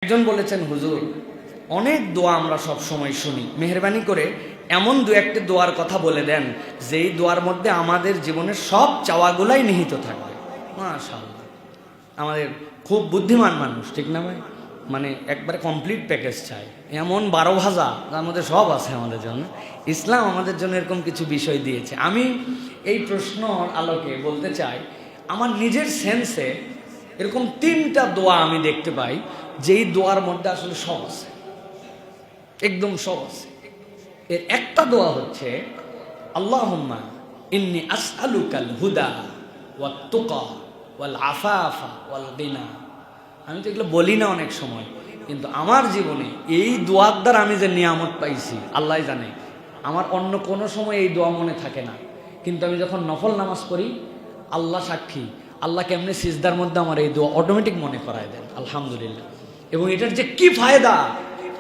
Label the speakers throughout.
Speaker 1: একজন বলেছেন, হুজুর অনেক দোয়া আমরা সব সময় শুনি, মেহেরবানি করে এমন দু একটা দোয়ার কথা বলে দেন যেই দোয়ার মধ্যে আমাদের জীবনের সব চাওয়াগুলাই নিহিত থাকবে। মাশাআল্লাহ, আমাদের খুব বুদ্ধিমান মানুষ, ঠিক না ভাই? মানে একবারে কমপ্লিট প্যাকেজ চাই, এমন 12 ভাজা তার মধ্যে সব আছে আমাদের জন্য। ইসলাম আমাদের জন্য এরকম কিছু বিষয় দিয়েছে। আমি এই প্রশ্নর আলোকে বলতে চাই, আমার নিজের সেন্সে এরকম 3টা দোয়া আমি দেখতে পাই যেই দোয়ার মধ্যে আসলে সব আছে, একদম সব আছে। এর একটা দোয়া হচ্ছে আল্লাহুম্মা ইন্নী আসআলুকাল হুদা ওয়াত তুকা ওয়াল আফাফা ওয়াল গিনা। আমি তো এগুলো বলি না অনেক সময়, কিন্তু আমার জীবনে এই দোয়ার দ্বারা আমি যে নিয়ামত পাইছি আল্লাহ জানে। আমার অন্য কোনো সময় এই দোয়া মনে থাকে না, কিন্তু আমি যখন নফল নামাজ পড়ি, আল্লাহ সাক্ষী, আল্লাহ কেমনে সিজদার মধ্যে আমার এই দোয়া অটোমেটিক মনে করায় দেন, আলহামদুলিল্লাহ। এবং এটার যে কি ফায়দা,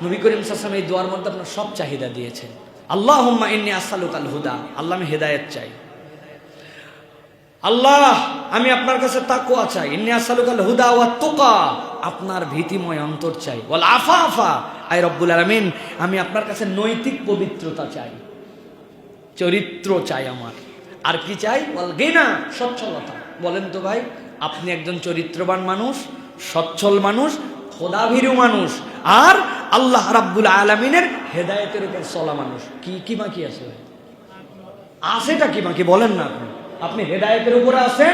Speaker 1: নবী করিম সাল্লাল্লাহু আলাইহি ওয়াসাল্লাম এই দোয়ার মধ্যে আপনার সব চাহিদা দিয়েছেন। আল্লাহুম্মা ইন্নী আসআলুকাল হুদা, আল্লাহ আমি হেদায়েত চাই। আল্লাহ আমি আপনার কাছে তাকওয়া চাই। ইন্নী আসআলুকাল হুদা ওয়াত তুকা, আপনার ভীতিময় অন্তর চাই। ওয়াল আফাফা, আয় রব্বুল আলামিন আমি আপনার কাছে নৈতিক পবিত্রতা চাই, চরিত্র চাই আমার। আর কি চাই? ওয়াল গিনা, সচ্ছলতা। বলেন তো ভাই, আপনি একজন চরিত্রবান মানুষ, সচ্ছল মানুষ, খোদাভীরু মানুষ, আর আল্লাহ রাব্বুল আলামিনের হেদায়েতের উপর চলা মানুষ, কি বাকি আছে? আছেটা কি বাকি বলেন না? আপনি হেদায়েতের উপরে আছেন,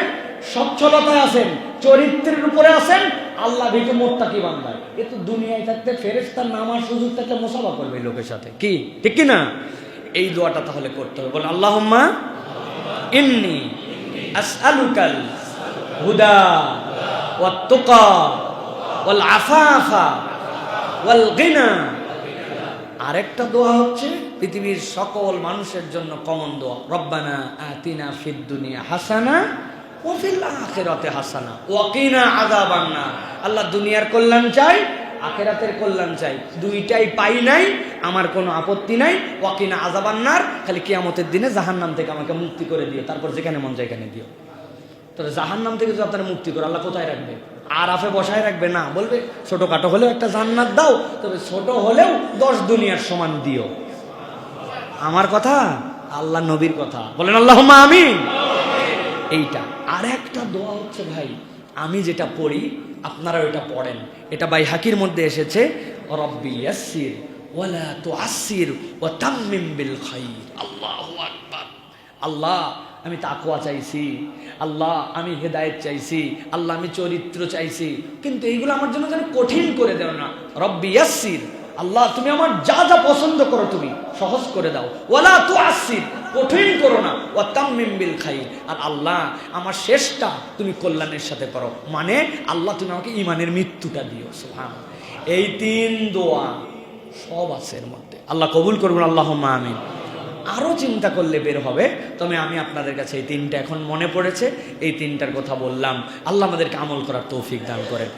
Speaker 1: সচ্ছলতায় আছেন, চরিত্রের উপরে আছেন, আল্লাহ ভীতু মুত্তাকি বান্দা। এ তো দুনিয়ায় থাকতে ফেরেশতার নামার সুযোগ থাকলে মুসাফা করবে লোকের সাথে, কি ঠিক কি না? এই দোয়াটা তাহলে করতে হবে। বলেন আল্লাহুম্মা ইন্নী আসআলুকাল হুদা ওয়াত তুকা ওয়াল আফাফা ওয়াল গিনা। আরেকটা দোয়া হচ্ছে পৃথিবীর সকল মানুষের জন্য কমন দোয়া, রব্বানা আতিনা ফিদ দুনিয়া হাসানা ওয়া ফিল আখিরাতি হাসানা ওয়া কিনা আযাবান নার। আল্লাহ দুনিয়ার কল্যাণ চাই, আখিরাতের কল্যাণ চাই, দুইটাই পাই নাই, আমার কোনো আপত্তি নাই। ওয়া কিনা আযাবান নার, খালি কিয়ামতের দিনে জাহান্নাম থেকে আমাকে মুক্তি করে দিও, তারপর যেখানে মন চায় এখানে দিও। তবে জাহান্নাম থেকে যদি আপনারা মুক্তি করে, আল্লাহ কোথায় রাখবে? আরাফে বসায় রাখবে না, বলবে ছোটখাটো হলেও একটা জান্নাত দাও, তবে ছোট হলেও 10 দুনিয়ার সমান দিও। আমার কথা, আল্লাহ নবীর কথা, বলেন আল্লাহুম্মা আমিন। এইটা আর একটা দোয়া হচ্ছে ভাই, আমি যেটা পড়ি আপনারা ওইটা পড়েন। এটা বাইহাকির মধ্যে এসেছে, রব্বি ইয়াসসির ওয়ালা তুআসসির ওয়া তাম্মিম বিল খাইর। আল্লাহু আকবার। আল্লাহ আমি তাকওয়া চাইছি, আল্লাহ আমি হেদায়েত চাইছি, আল্লাহ আমি চরিত্র চাইছি, কিন্তু এইগুলো আমার জন্য যেন কঠিন করে দাও না। রব্বি ইয়াসসির, আল্লাহ তুমি আমার যা যা পছন্দ করো তুমি সহজ করে দাও। ওয়ালা তুআসসির, কঠিন করো না। ওয়া তাম্মিম বিল খাইর, আর আল্লাহ আমার শেষটা তুমি কল্যাণের সাথে করো। মানে আল্লাহ তুমি আমাকে ঈমানের মৃত্যুটা দিও। সুবহানাল্লাহ। এই 3 দোয়া সব আছে এর মধ্যে, আল্লাহ কবুল করবেন, আল্লাহুম্মা আমিন। আরও চিন্তা করলে বের হবে, তবে আমি আপনাদের কাছে এই 3টা এখন মনে পড়েছে, এই 3টার কথা বললাম। আল্লাহ আমাদেরকে আমল করার তৌফিক দান করেন।